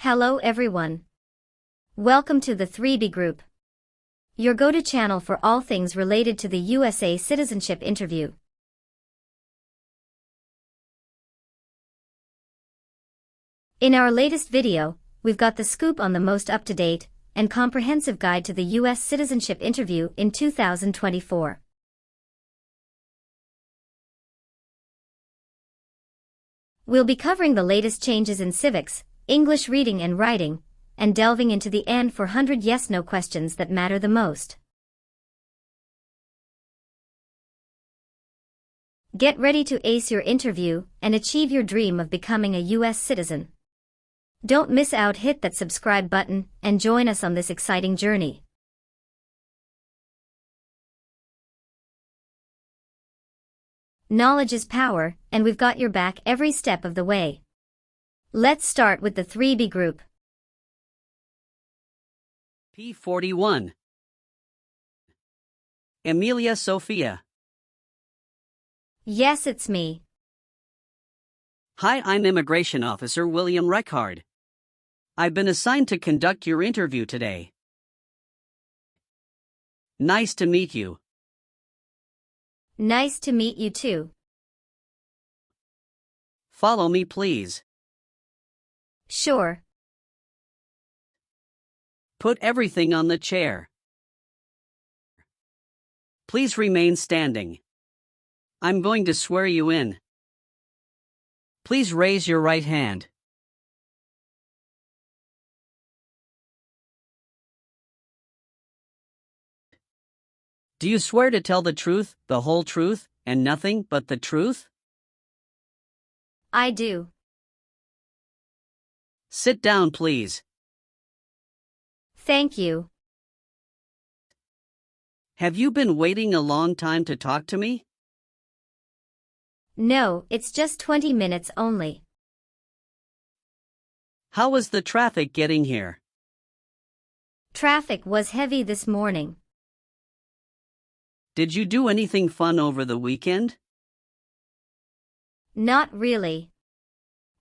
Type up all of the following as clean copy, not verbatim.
Hello everyone. Welcome to the 3B Group, your go-to channel for all things related to the USA citizenship interview. In our latest video, we've got the scoop on the most up-to-date and comprehensive guide to the US citizenship interview in 2024. We'll be covering the latest changes in civics, English reading and writing, and delving into the N-400 yes-no questions that matter the most. Get ready to ace your interview and achieve your dream of becoming a US citizen. Don't miss out, hit that subscribe button and join us on this exciting journey. Knowledge is power, and we've got your back every step of the way. Let's start with the 3B Group. P41. Emilia Sophia. Yes, it's me. Hi, I'm Immigration Officer William Reckard. I've been assigned to conduct your interview today. Nice to meet you. Nice to meet you too. Follow me, please. Sure. Put everything on the chair. Please remain standing. I'm going to swear you in. Please raise your right hand. Do you swear to tell the truth, the whole truth, and nothing but the truth? I do. Sit down, please. Thank you. Have you been waiting a long time to talk to me? No, it's just 20 minutes only. How was the traffic getting here? Traffic was heavy this morning. Did you do anything fun over the weekend? Not really.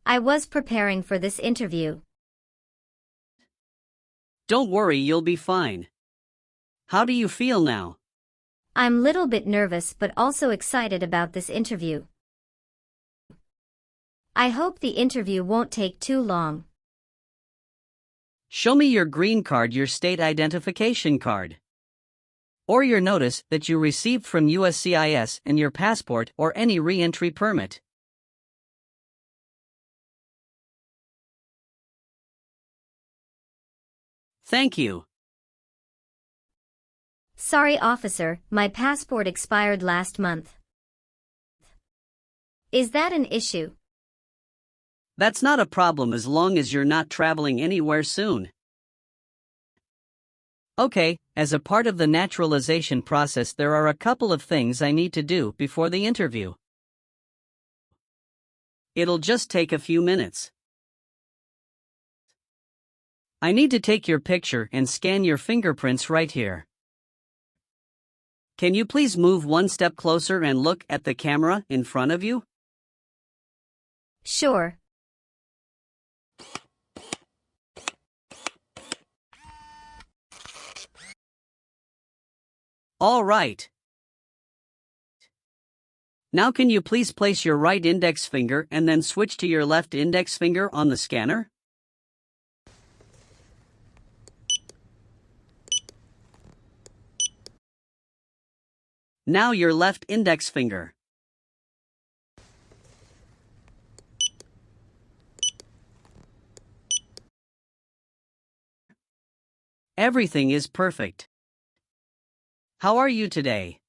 I was preparing for this interview. Don't worry, you'll be fine. How do you feel now? I'm a little bit nervous but also excited about this interview. I hope the interview won't take too long. Show me your green card, your state identification card, or your notice that you received from USCIS, and your passport or any re-entry permit. Thank you. Sorry, officer, my passport expired last month. Is that an issue? That's not a problem as long as you're not traveling anywhere soon. Okay, as a part of the naturalization process, there are a couple of things I need to do before the interview. It'll just take a few minutes. I need to take your picture and scan your fingerprints right here. Can you please move one step closer and look at the camera in front of you? Sure. All right. Now can you please place your right index finger and then switch to your left index finger on the scanner? Now your left index finger. Everything is perfect. How are you today?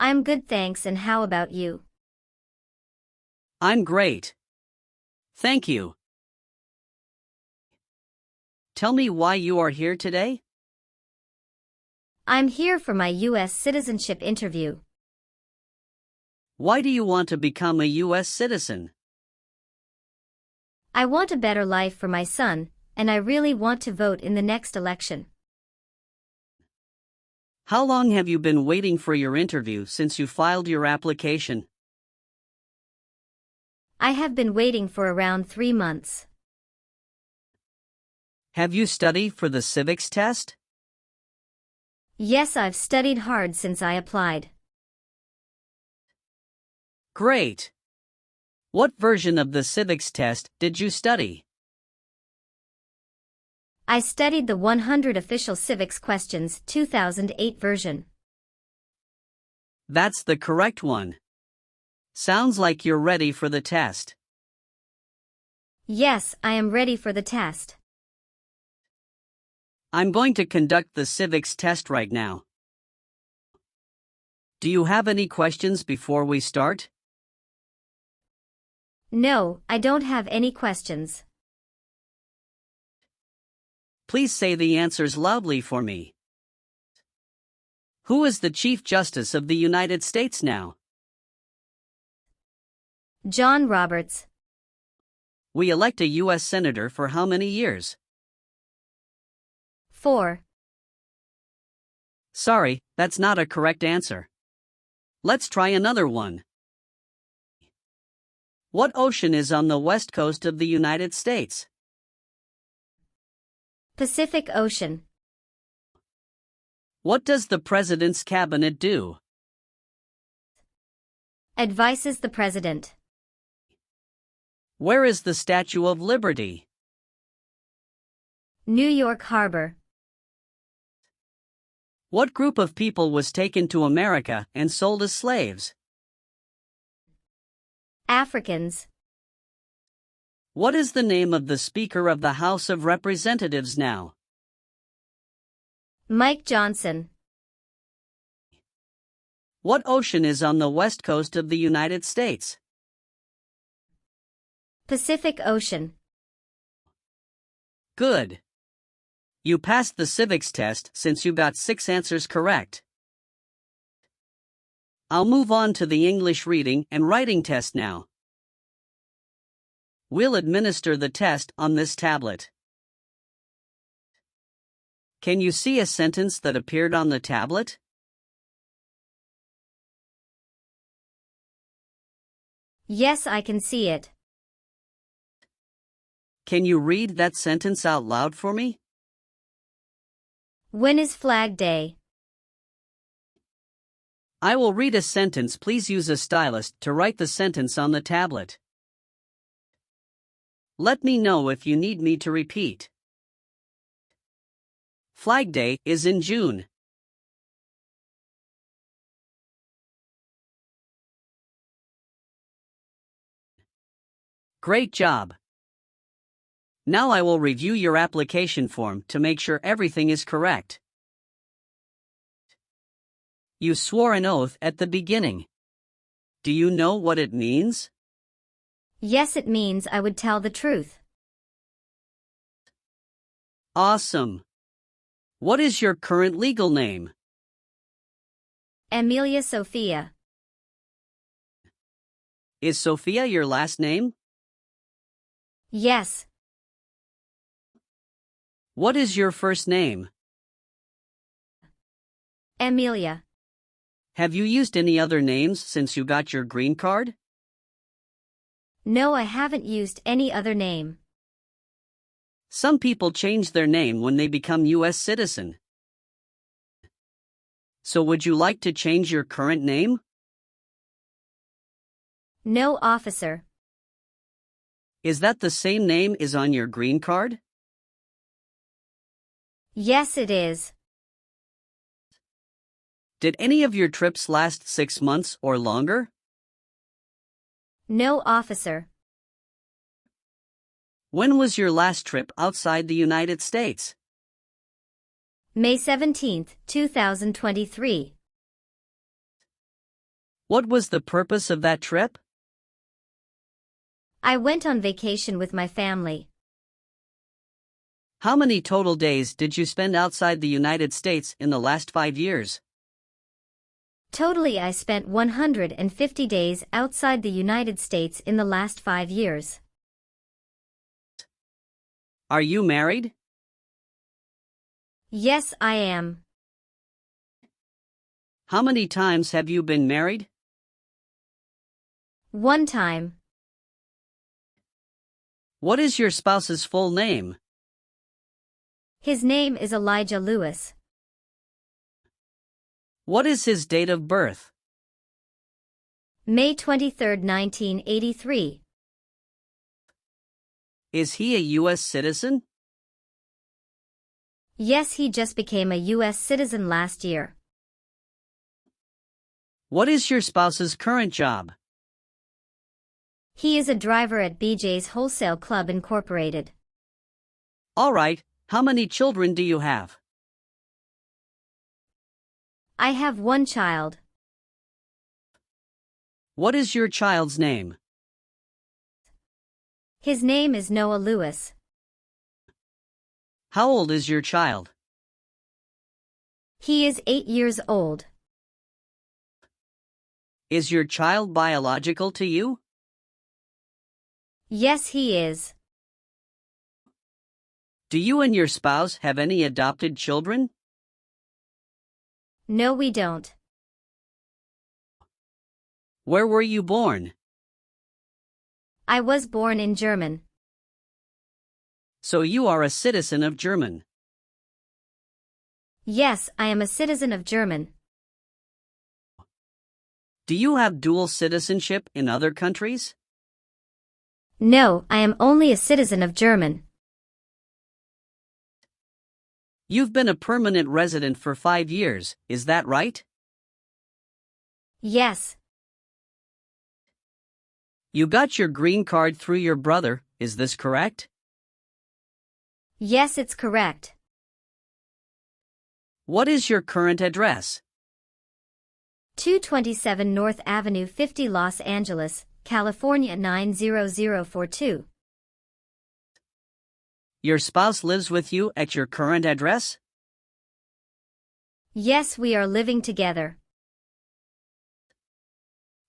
I'm good, thanks, and how about you? I'm great. Thank you. Tell me why you are here today? I'm here for my US citizenship interview. Why do you want to become a US citizen? I want a better life for my son, and I really want to vote in the next election. How long have you been waiting for your interview since you filed your application? I have been waiting for around 3 months. Have you studied for the civics test? Yes, I've studied hard since I applied. Great! What version of the civics test did you study? I studied the 100 Official Civics Questions 2008 version. That's the correct one. Sounds like you're ready for the test. Yes, I am ready for the test. I'm going to conduct the civics test right now. Do you have any questions before we start? No, I don't have any questions. Please say the answers loudly for me. Who is the Chief Justice of the United States now? John Roberts. We elect a U.S. Senator for how many years? 4. Sorry, that's not a correct answer. Let's try another one. What ocean is on the west coast of the United States? Pacific Ocean. What does the President's cabinet do? Advises the President. Where is the Statue of Liberty? New York Harbor. What group of people was taken to America and sold as slaves? Africans. What is the name of the Speaker of the House of Representatives now? Mike Johnson. What ocean is on the west coast of the United States? Pacific Ocean. Good. You passed the civics test since you got 6 answers correct. I'll move on to the English reading and writing test now. We'll administer the test on this tablet. Can you see a sentence that appeared on the tablet? Yes, I can see it. Can you read that sentence out loud for me? When is Flag Day? I will read a sentence. Please use a stylus to write the sentence on the tablet. Let me know if you need me to repeat. Flag Day is in June. Great job. Now I will review your application form to make sure everything is correct. You swore an oath at the beginning. Do you know what it means? Yes, it means I would tell the truth. Awesome. What is your current legal name? Amelia Sophia. Is Sophia your last name? Yes. What is your first name? Amelia. Have you used any other names since you got your green card? No, I haven't used any other name. Some people change their name when they become U.S. citizen. So would you like to change your current name? No, officer. Is that the same name as on your green card? Yes, it is. Did any of your trips last 6 months or longer? No, officer. When was your last trip outside the United States? May 17, 2023. What was the purpose of that trip? I went on vacation with my family. How many total days did you spend outside the United States in the last 5 years? Totally, I spent 150 days outside the United States in the last 5 years. Are you married? Yes, I am. How many times have you been married? 1 time. What is your spouse's full name? His name is Elijah Lewis. What is his date of birth? May 23, 1983. Is he a U.S. citizen? Yes, he just became a U.S. citizen last year. What is your spouse's current job? He is a driver at BJ's Wholesale Club Incorporated. All right, how many children do you have? I have one child. What is your child's name? His name is Noah Lewis. How old is your child? He is 8 years old. Is your child biological to you? Yes, he is. Do you and your spouse have any adopted children? No, we don't. Where were you born? I was born in Germany. So you are a citizen of Germany. Yes, I am a citizen of Germany. Do you have dual citizenship in other countries? No, I am only a citizen of Germany. You've been a permanent resident for 5 years, is that right? Yes. You got your green card through your brother, is this correct? Yes, it's correct. What is your current address? 227 North Avenue 50 Los Angeles, California 90042. Your spouse lives with you at your current address? Yes, we are living together.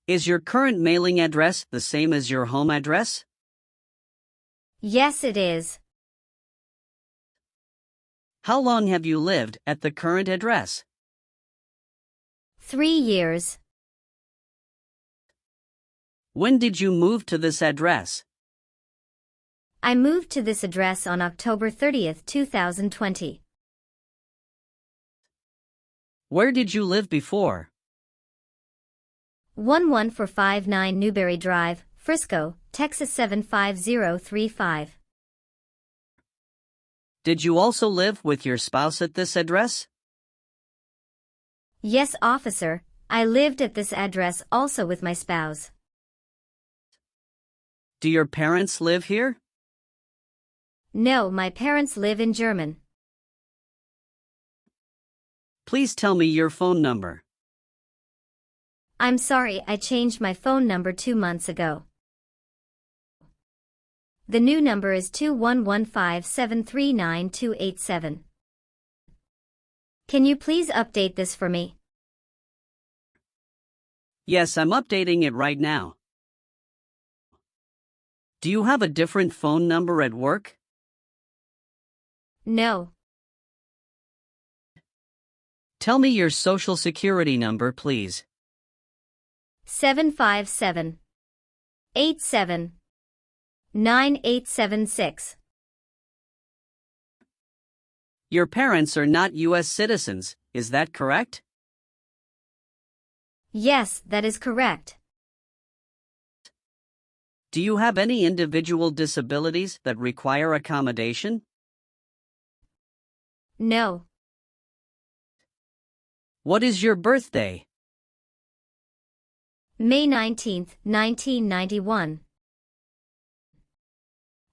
Is your current mailing address the same as your home address? Yes, it is. How long have you lived at the current address? 3 years. When did you move to this address? I moved to this address on October 30th, 2020. Where did you live before? 11459 Newberry Drive, Frisco, Texas 75035. Did you also live with your spouse at this address? Yes, officer, I lived at this address also with my spouse. Do your parents live here? No, my parents live in Germany. Please tell me your phone number. I'm sorry, I changed my phone number 2 months ago. The new number is 21157398287. Can you please update this for me? Yes, I'm updating it right now. Do you have a different phone number at work? No. Tell me your social security number, please. 757-87-9876. Your parents are not U.S. citizens, is that correct? Yes, that is correct. Do you have any individual disabilities that require accommodation? No. What is your birthday? May 19th, 1991.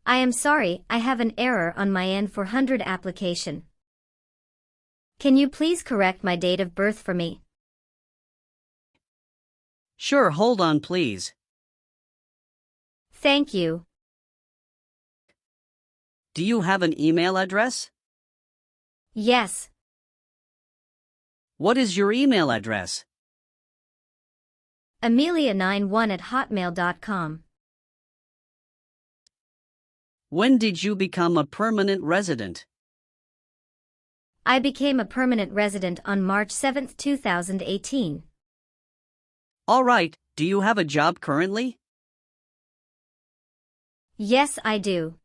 I am sorry, I have an error on my N-400 application. Can you please correct my date of birth for me? Sure, hold on please. Thank you. Do you have an email address? Yes. What is your email address? Amelia91@hotmail.com. When did you become a permanent resident? I became a permanent resident on March 7, 2018. All right, do you have a job currently? Yes, I do.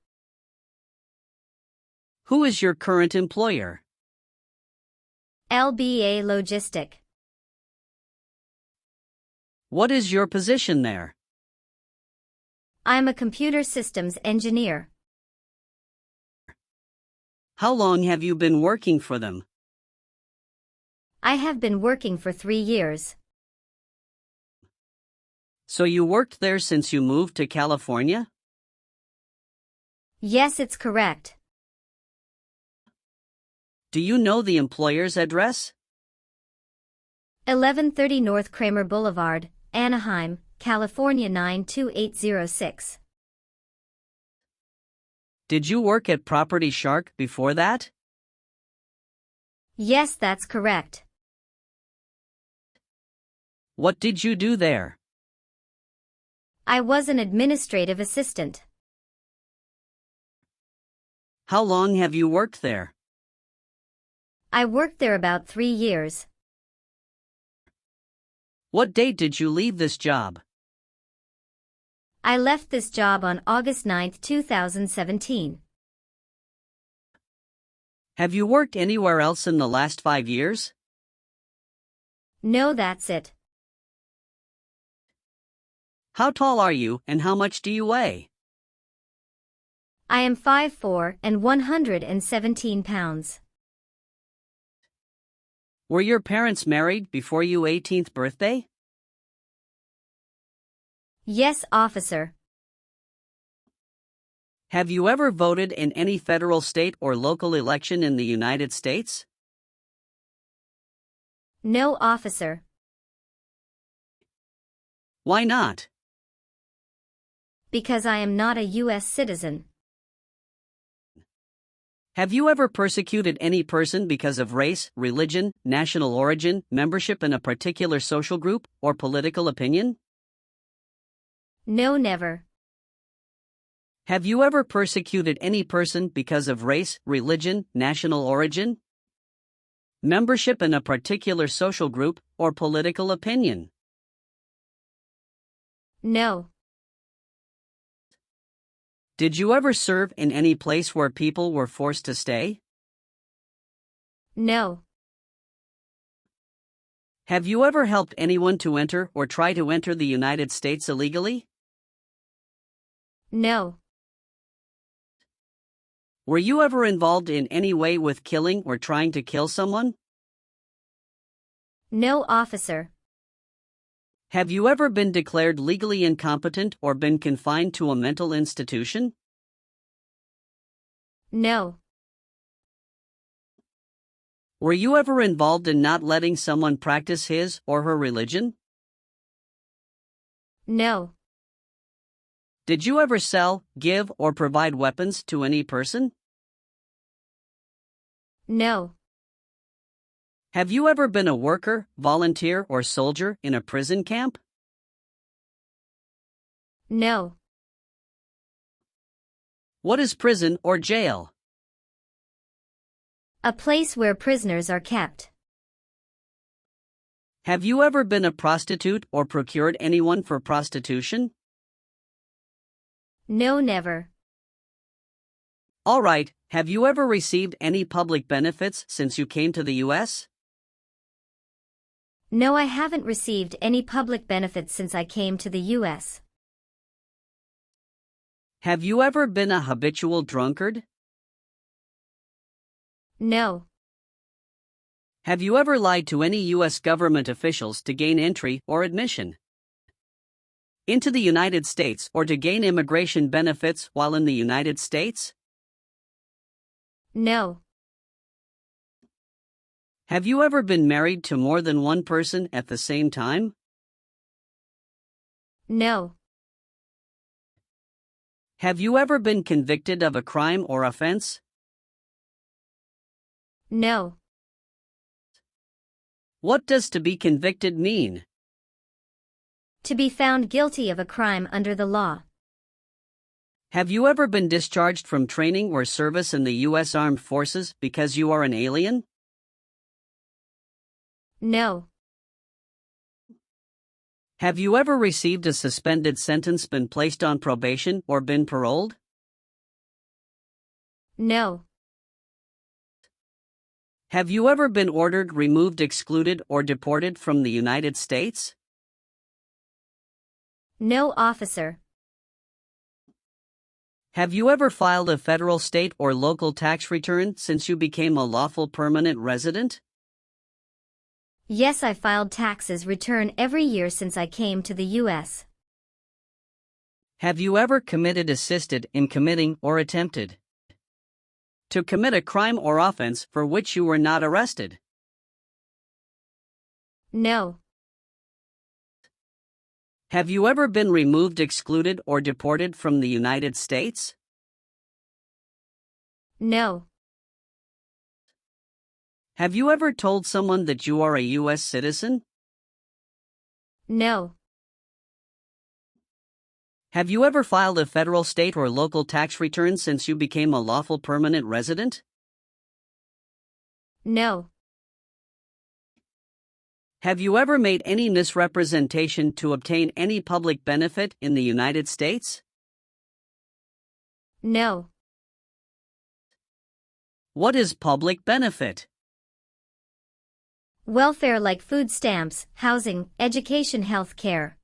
Who is your current employer? LBA Logistic. What is your position there? I'm a computer systems engineer. How long have you been working for them? I have been working for 3 years. So you worked there since you moved to California? Yes, it's correct. Do you know the employer's address? 1130 North Kramer Boulevard, Anaheim, California 92806. Did you work at Property Shark before that? Yes, that's correct. What did you do there? I was an administrative assistant. How long have you worked there? I worked there about 3 years. What date did you leave this job? I left this job on August 9, 2017. Have you worked anywhere else in the last 5 years? No, that's it. How tall are you and how much do you weigh? I am 5'4" and 117 pounds. Were your parents married before your 18th birthday? Yes, officer. Have you ever voted in any federal, state, or local election in the United States? No, officer. Why not? Because I am not a US citizen. Have you ever persecuted any person because of race, religion, national origin, membership in a particular social group, or political opinion? No, never. Have you ever persecuted any person because of race, religion, national origin, membership in a particular social group, or political opinion? No. Did you ever serve in any place where people were forced to stay? No. Have you ever helped anyone to enter or try to enter the United States illegally? No. Were you ever involved in any way with killing or trying to kill someone? No, officer. Have you ever been declared legally incompetent or been confined to a mental institution? No. Were you ever involved in not letting someone practice his or her religion? No. Did you ever sell, give, or provide weapons to any person? No. Have you ever been a worker, volunteer, or soldier in a prison camp? No. What is prison or jail? A place where prisoners are kept. Have you ever been a prostitute or procured anyone for prostitution? No, never. All right, have you ever received any public benefits since you came to the U.S.? No, I haven't received any public benefits since I came to the U.S. Have you ever been a habitual drunkard? No. Have you ever lied to any U.S. government officials to gain entry or admission into the United States or to gain immigration benefits while in the United States? No. Have you ever been married to more than one person at the same time? No. Have you ever been convicted of a crime or offense? No. What does to be convicted mean? To be found guilty of a crime under the law. Have you ever been discharged from training or service in the U.S. Armed Forces because you are an alien? No. Have you ever received a suspended sentence, been placed on probation, or been paroled? No. Have you ever been ordered, removed, excluded, or deported from the United States? No, officer. Have you ever filed a federal, state, or local tax return since you became a lawful permanent resident? Yes, I filed taxes return every year since I came to the U.S. Have you ever committed, assisted in committing, or attempted to commit a crime or offense for which you were not arrested? No. Have you ever been removed, excluded, or deported from the United States? No. Have you ever told someone that you are a U.S. citizen? No. Have you ever filed a federal, state, or local tax return since you became a lawful permanent resident? No. Have you ever made any misrepresentation to obtain any public benefit in the United States? No. What is public benefit? Welfare like food stamps, housing, education, health care.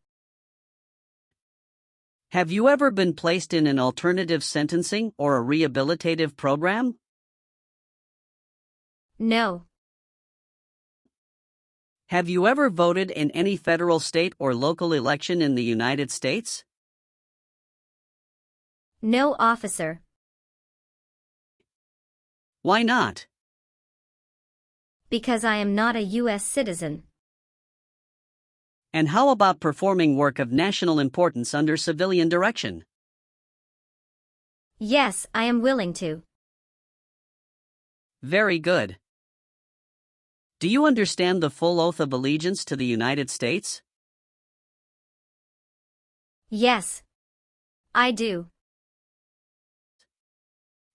Have you ever been placed in an alternative sentencing or a rehabilitative program? No. Have you ever voted in any federal, state, or local election in the United States? No, officer. Why not? Because I am not a U.S. citizen. And how about performing work of national importance under civilian direction? Yes, I am willing to. Very good. Do you understand the full oath of allegiance to the United States? Yes. I do.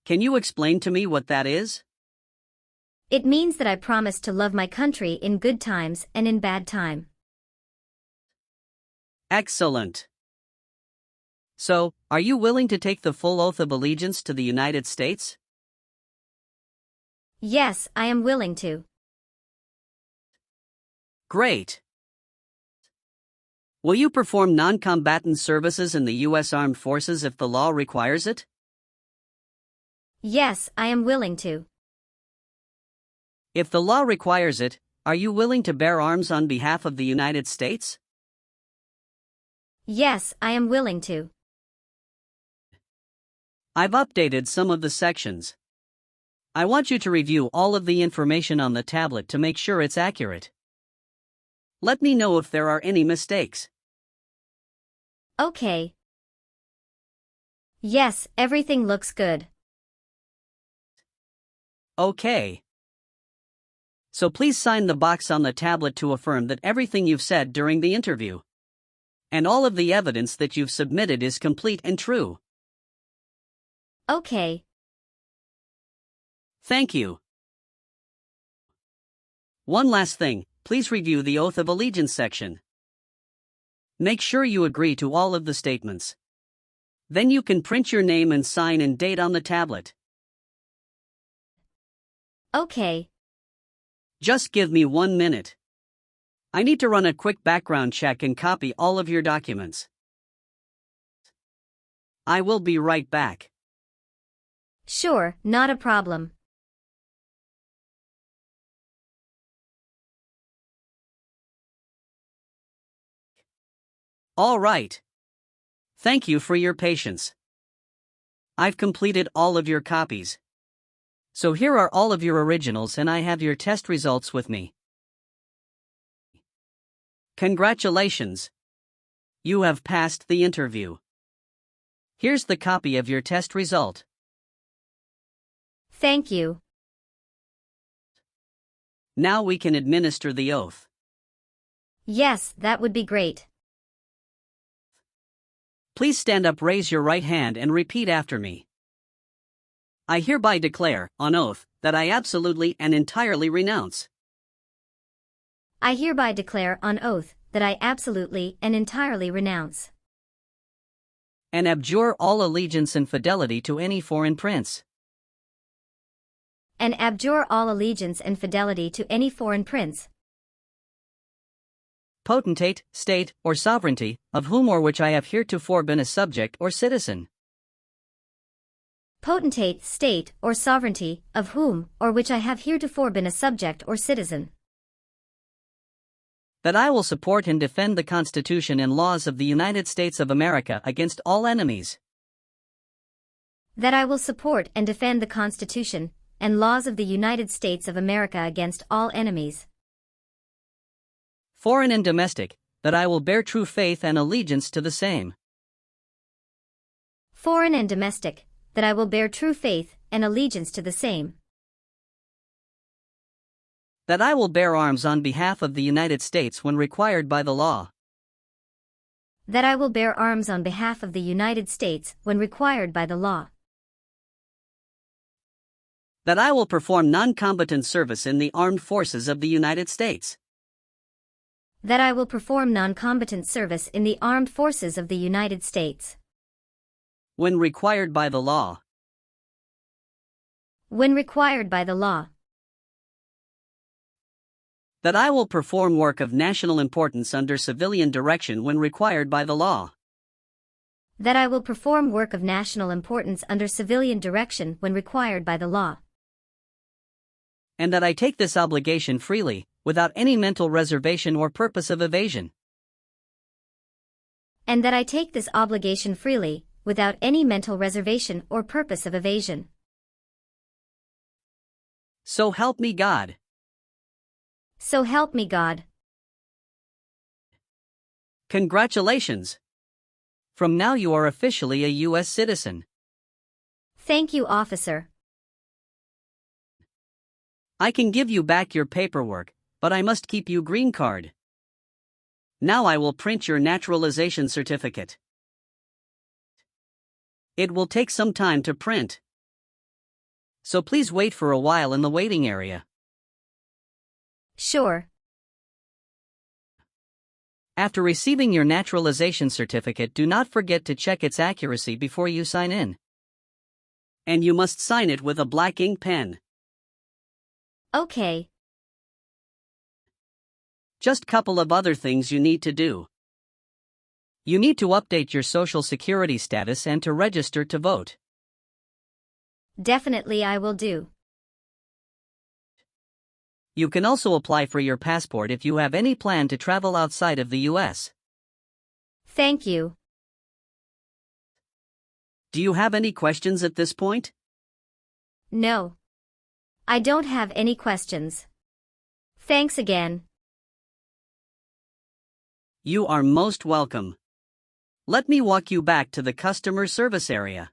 Can you explain to me what that is? It means that I promise to love my country in good times and in bad time. Excellent. So, are you willing to take the full oath of allegiance to the United States? Yes, I am willing to. Great. Will you perform non-combatant services in the U.S. Armed Forces if the law requires it? Yes, I am willing to. If the law requires it, are you willing to bear arms on behalf of the United States? Yes, I am willing to. I've updated some of the sections. I want you to review all of the information on the tablet to make sure it's accurate. Let me know if there are any mistakes. Okay. Yes, everything looks good. Okay. So please sign the box on the tablet to affirm that everything you've said during the interview and all of the evidence that you've submitted is complete and true. Okay. Thank you. One last thing, please review the Oath of Allegiance section. Make sure you agree to all of the statements. Then you can print your name and sign and date on the tablet. Okay. Just give me 1 minute. I need to run a quick background check and copy all of your documents. I will be right back. Sure, not a problem. All right. Thank you for your patience. I've completed all of your copies. So here are all of your originals and I have your test results with me. Congratulations! You have passed the interview. Here's the copy of your test result. Thank you. Now we can administer the oath. Yes, that would be great. Please stand up, raise your right hand and repeat after me. I hereby declare, on oath, that I absolutely and entirely renounce. I hereby declare on oath that I absolutely and entirely renounce and abjure all allegiance and fidelity to any foreign prince, and abjure all allegiance and fidelity to any foreign prince, potentate, state, or sovereignty, of whom or which I have heretofore been a subject or citizen. potentate, state, or sovereignty, of whom or which I have heretofore been a subject or citizen. That I will support and defend the Constitution and laws of the United States of America against all enemies. That I will support and defend the Constitution and laws of the United States of America against all enemies, foreign and domestic, that I will bear true faith and allegiance to the same. foreign and domestic, that I will bear true faith and allegiance to the same. That I will bear arms on behalf of the United States when required by the law. That I will bear arms on behalf of the United States when required by the law. That I will perform non-combatant service in the armed forces of the United States. That I will perform non-combatant service in the armed forces of the United States when required by the law. when required by the law. That I will perform work of national importance under civilian direction when required by the law. That I will perform work of national importance under civilian direction when required by the law. And that I take this obligation freely, without any mental reservation or purpose of evasion. And that I take this obligation freely, without any mental reservation or purpose of evasion. So help me God. So help me God. Congratulations! From now you are officially a U.S. citizen. Thank you, officer. I can give you back your paperwork, but I must keep you green card. Now I will print your naturalization certificate. It will take some time to print, so please wait for a while in the waiting area. Sure. After receiving your naturalization certificate, do not forget to check its accuracy before you sign in. And you must sign it with a black ink pen. Okay. Just couple of other things you need to do. You need to update your Social Security status and to register to vote. Definitely I will do. You can also apply for your passport if you have any plan to travel outside of the U.S. Thank you. Do you have any questions at this point? No. I don't have any questions. Thanks again. You are most welcome. Let me walk you back to the customer service area.